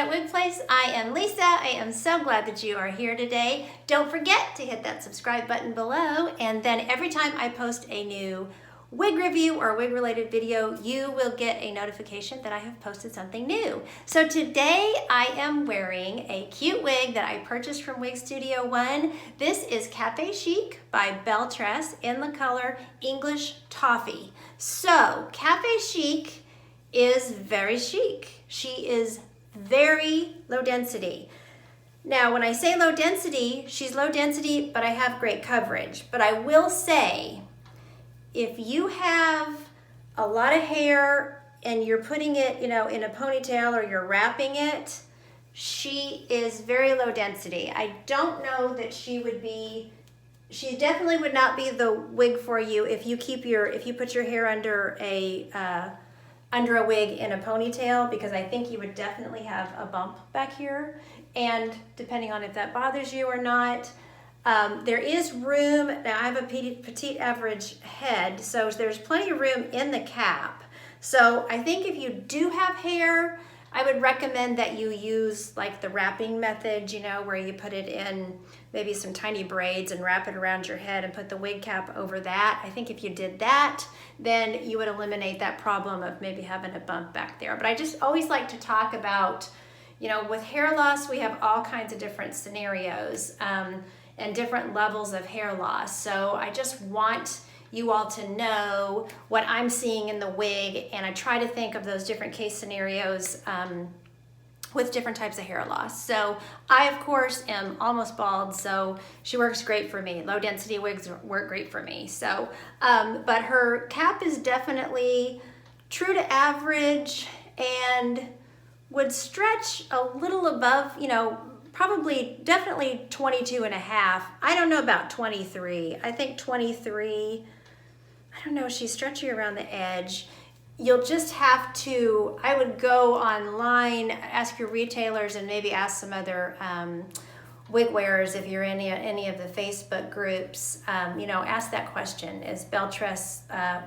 Brunette Wig Place. I am Lisa. I am so glad that you are here today. Don't forget to hit that subscribe button below, and then every time I post a new wig review or wig related video, you will get a notification that I have posted something new. So today I am wearing a cute wig that I purchased from Wig Studio One. This is Cafe Chic by Belle Tress in the color English Toffee. So Cafe Chic is very chic. She is very low density. Now, when I say low density, she's low density, but I have great coverage. But I will say, if you have a lot of hair and you're putting it, in a ponytail or you're wrapping it, she is very low density. I don't know that she definitely would not be the wig for you if you put your hair under a wig in a ponytail, because I think you would definitely have a bump back here, and depending on if that bothers you or not. There is room. Now I have a petite average head, so there's plenty of room in the cap. So I think if you do have hair, I would recommend that you use like the wrapping method, where you put it in maybe some tiny braids and wrap it around your head and put the wig cap over that. I think if you did that, then you would eliminate that problem of maybe having a bump back there. But I just always like to talk about, with hair loss, we have all kinds of different scenarios and different levels of hair loss. So I just want you all to know what I'm seeing in the wig, and I try to think of those different case scenarios with different types of hair loss. So I, of course, am almost bald, so she works great for me. Low density wigs work great for me. So, but her cap is definitely true to average and would stretch a little above, probably definitely 22 and a half. I don't know about 23. I think 23, I don't know, she's stretchy around the edge. You'll just have to, I would go online, ask your retailers, and maybe ask some other wig wearers if you're in any of the Facebook groups. Ask that question: is Belle Tress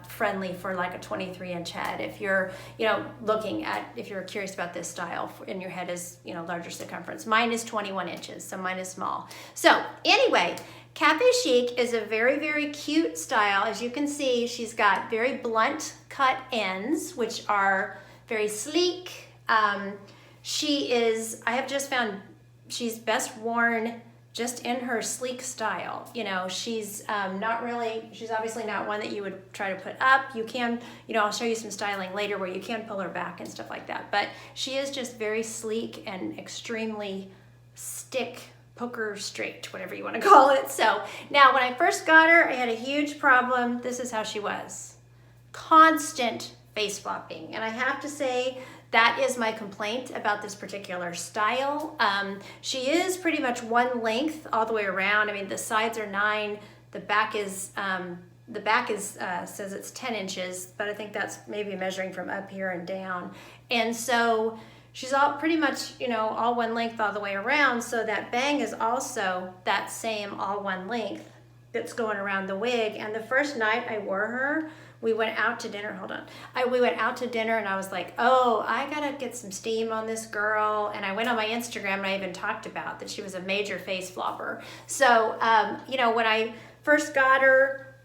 friendly for like a 23-inch head? If you're, if you're curious about this style and your head is, larger circumference. Mine is 21 inches, so mine is small. So anyway, Cafe Chic is a very, very cute style. As you can see, she's got very blunt cut ends, which are very sleek. I have just found she's best worn just in her sleek style. She's she's obviously not one that you would try to put up. You can, I'll show you some styling later where you can pull her back and stuff like that. But she is just very sleek and extremely poker straight, whatever you want to call it. So now when I first got her, I had a huge problem. This is how she was. Constant face flopping. And I have to say, that is my complaint about this particular style. She is pretty much one length all the way around. I mean, the sides are 9. The back is says it's 10 inches, but I think that's maybe measuring from up here and down. And so she's all pretty much, all one length all the way around. So that bang is also that same all one length that's going around the wig. And the first night I wore her, we went out to dinner. We went out to dinner, and I was like, oh, I gotta get some steam on this girl. And I went on my Instagram, and I even talked about that she was a major face flopper. So, when I first got her,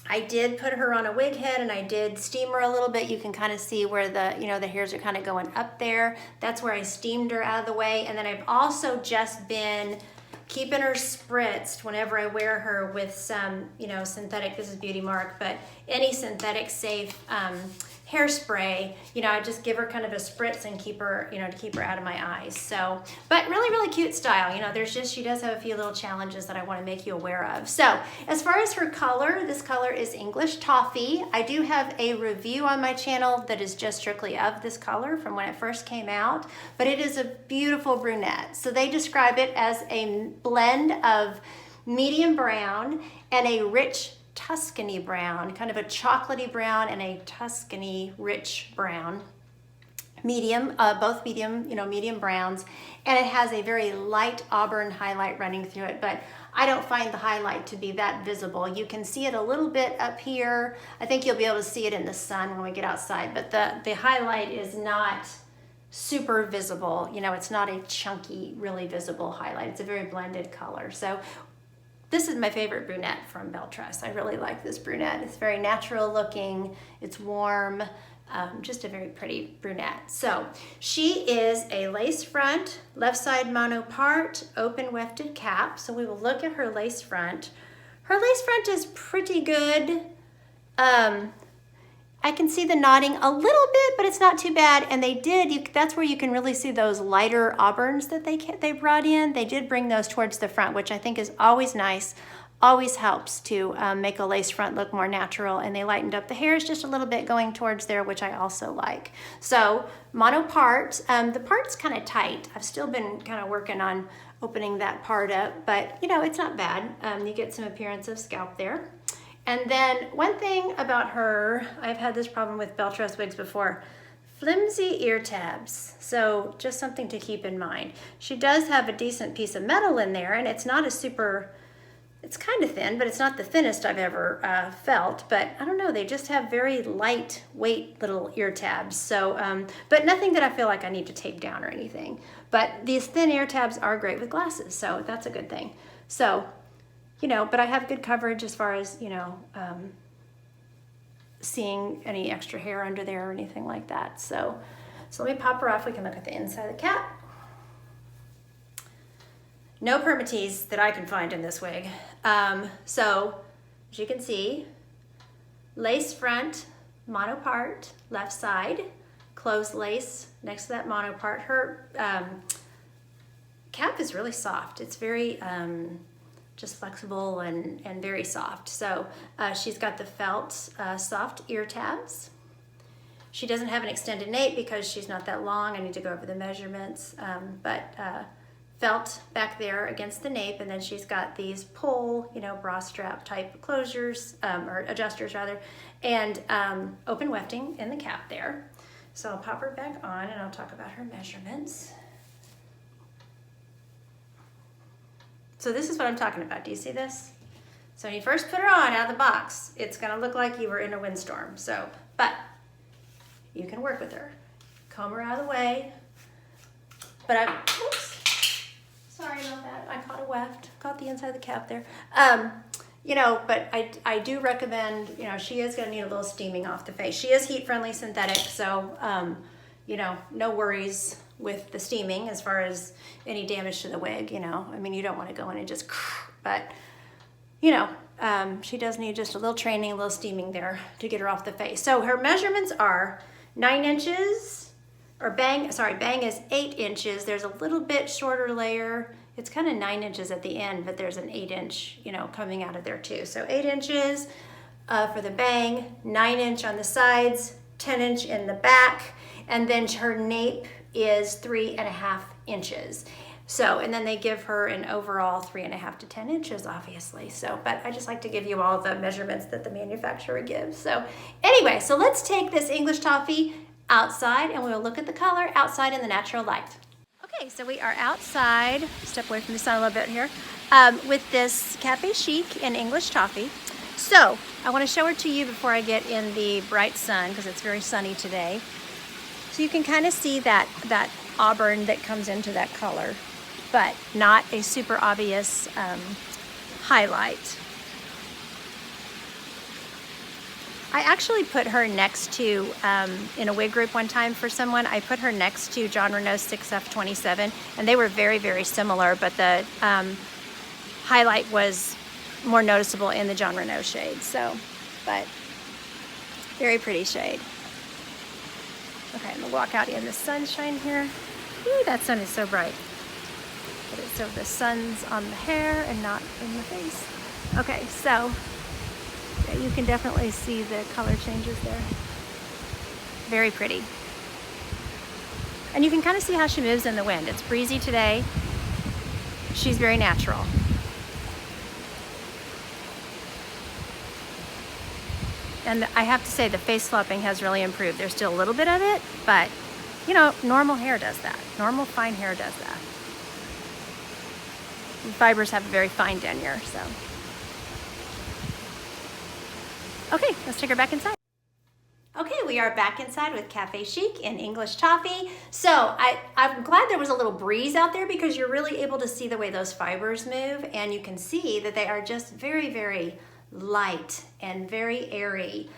I did put her on a wig head, and I did steam her a little bit. You can kind of see where the hairs are kind of going up there. That's where I steamed her out of the way. And then I've also just been keeping her spritzed whenever I wear her with some, synthetic, this is Beauty Mark, but any synthetic safe hairspray, I just give her kind of a spritz and keep her, to keep her out of my eyes. So, but really, really cute style. She does have a few little challenges that I want to make you aware of. So as far as her color, this color is English Toffee. I do have a review on my channel that is just strictly of this color from when it first came out, but it is a beautiful brunette. So they describe it as a blend of medium brown and a rich Tuscany brown, kind of a chocolatey brown and a Tuscany rich brown. Medium, both medium, medium browns, and it has a very light auburn highlight running through it, but I don't find the highlight to be that visible. You can see it a little bit up here. I think you'll be able to see it in the sun when we get outside, but the highlight is not super visible. You know, it's not a chunky, really visible highlight. It's a very blended color. So this is my favorite brunette from Belle Tress. I really like this brunette. It's very natural looking. It's warm. Just a very pretty brunette. So she is a lace front, left side mono part, open wefted cap. So we will look at her lace front. Her lace front is pretty good. I can see the knotting a little bit, but it's not too bad. And they did, that's where you can really see those lighter auburns that they brought in. They did bring those towards the front, which I think is always nice. Always helps to make a lace front look more natural, and they lightened up the hairs just a little bit going towards there, which I also like. So mono part, the part's kind of tight. I've still been kind of working on opening that part up, but you know, it's not bad. You get some appearance of scalp there. And then one thing about her, I've had this problem with Belle Tress wigs before, flimsy ear tabs. So just something to keep in mind. She does have a decent piece of metal in there, and it's not a super, it's kind of thin, but it's not the thinnest I've ever felt. But I don't know, they just have very lightweight little ear tabs. So, but nothing that I feel like I need to tape down or anything. But these thin ear tabs are great with glasses, so that's a good thing. So, you know, but I have good coverage as far as, you know, seeing any extra hair under there or anything like that. So let me pop her off. We can look at the inside of the cap. No permatease that I can find in this wig. So as you can see, lace front, mono part, left side, closed lace next to that mono part. Her cap is really soft. It's very just flexible and very soft. So she's got the felt soft ear tabs. She doesn't have an extended nape because she's not that long. I need to go over the measurements, but felt back there against the nape, and then she's got these pull, you know, bra strap type closures, or adjusters rather, and open wefting in the cap there. So I'll pop her back on and I'll talk about her measurements. So this is what I'm talking about. Do you see this? So when you first put her on out of the box, it's gonna look like you were in a windstorm. So, but you can work with her. Comb her out of the way. But oops, sorry about that. I caught a weft, caught the inside of the cap there. You know, but I do recommend, you know, she is gonna need a little steaming off the face. She is heat-friendly synthetic, so, you know, no worries with the steaming as far as any damage to the wig, you know. I mean, you don't want to go in and just, but, you know, she does need just a little training, a little steaming there to get her off the face. So her measurements are 9 inches, or bang is 8 inches. There's a little bit shorter layer. It's kind of 9 inches at the end, but there's an 8 inch, you know, coming out of there too. So 8 inches for the bang, 9 inch on the sides, 10 inch in the back, and then her nape is 3.5 inches. So, and then they give her an overall 3.5 to 10 inches, obviously. So, but I just like to give you all the measurements that the manufacturer gives. So anyway, so let's take this English Toffee outside and we'll look at the color outside in the natural light. Okay, so we are outside, step away from the sun a little bit here, with this Cafe Chic in English Toffee. So I want to show her to you before I get in the bright sun because it's very sunny today. So you can kind of see that auburn that comes into that color, but not a super obvious highlight. I actually put her next to, in a wig group one time for someone, I put her next to John Renault's 6F27, and they were very, very similar, but the highlight was more noticeable in the John Renault shade, so, but very pretty shade. Okay, I'm gonna walk out in the sunshine here. Ooh, that sun is so bright. So the sun's on the hair and not in the face. Okay, so yeah, you can definitely see the color changes there. Very pretty. And you can kind of see how she moves in the wind. It's breezy today. She's very natural. And I have to say the face flopping has really improved. There's still a little bit of it, but you know, normal hair does that. Normal fine hair does that. The fibers have a very fine denier, so. Okay, let's take her back inside. Okay, We are back inside with Cafe Chic and English Toffee. So I'm glad there was a little breeze out there because you're really able to see the way those fibers move, and you can see that they are just very, very light and very airy.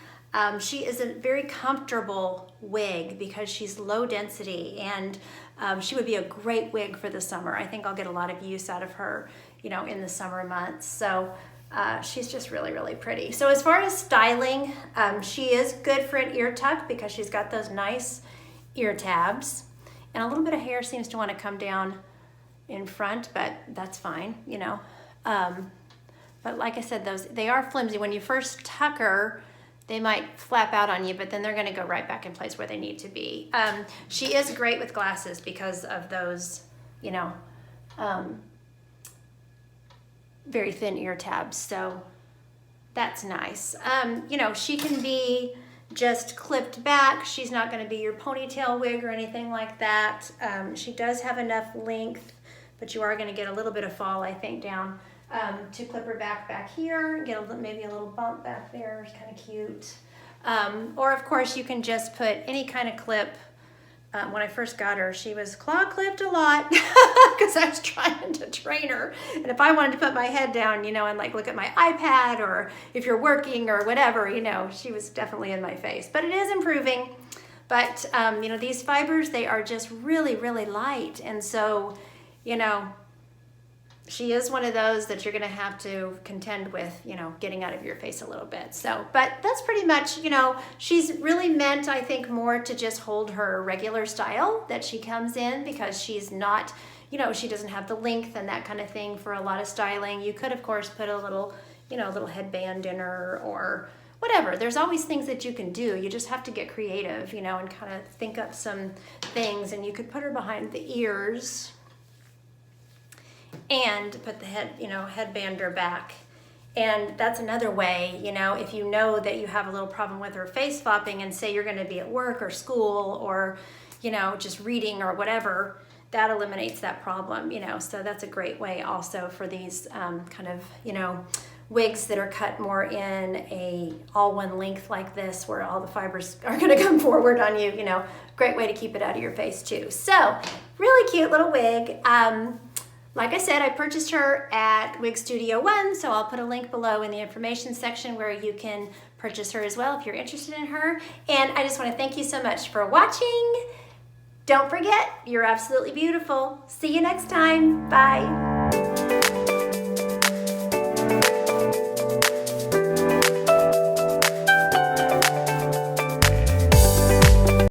She is a very comfortable wig because she's low density, and she would be a great wig for the summer. I think I'll get a lot of use out of her, you know, in the summer months. So she's just really, really pretty. So as far as styling, she is good for an ear tuck because she's got those nice ear tabs, and a little bit of hair seems to want to come down in front, but that's fine, you know. But like I said, they are flimsy. When you first tuck her, they might flap out on you, but then they're gonna go right back in place where they need to be. She is great with glasses because of those, you know, very thin ear tabs, so that's nice. You know, she can be just clipped back. She's not gonna be your ponytail wig or anything like that. She does have enough length, but you are gonna get a little bit of fall, I think, down to clip her back here, get maybe a little bump back there. It's kind of cute. Or of course you can just put any kind of clip. When I first got her, she was claw clipped a lot because I was trying to train her. And if I wanted to put my head down, you know, and like look at my iPad, or if you're working or whatever, you know, she was definitely in my face. But it is improving. But you know, these fibers, they are just really, really light. And so, you know, she is one of those that you're gonna have to contend with, you know, getting out of your face a little bit. So, but that's pretty much, you know, she's really meant, I think, more to just hold her regular style that she comes in, because she's not, you know, she doesn't have the length and that kind of thing for a lot of styling. You could, of course, put a little, you know, a little headband in her or whatever. There's always things that you can do. You just have to get creative, you know, and kind of think up some things. And you could put her behind the ears and put the headbander back. And that's another way, you know, if you know that you have a little problem with her face flopping, and say you're going to be at work or school or, you know, just reading or whatever, that eliminates that problem, you know. So that's a great way also for these kind of, you know, wigs that are cut more in a all one length like this, where all the fibers are going to come forward on you, you know. Great way to keep it out of your face too. So really cute little wig. Like I said, I purchased her at Wig Studio One, so I'll put a link below in the information section where you can purchase her as well if you're interested in her. And I just want to thank you so much for watching. Don't forget, you're absolutely beautiful. See you next time. Bye.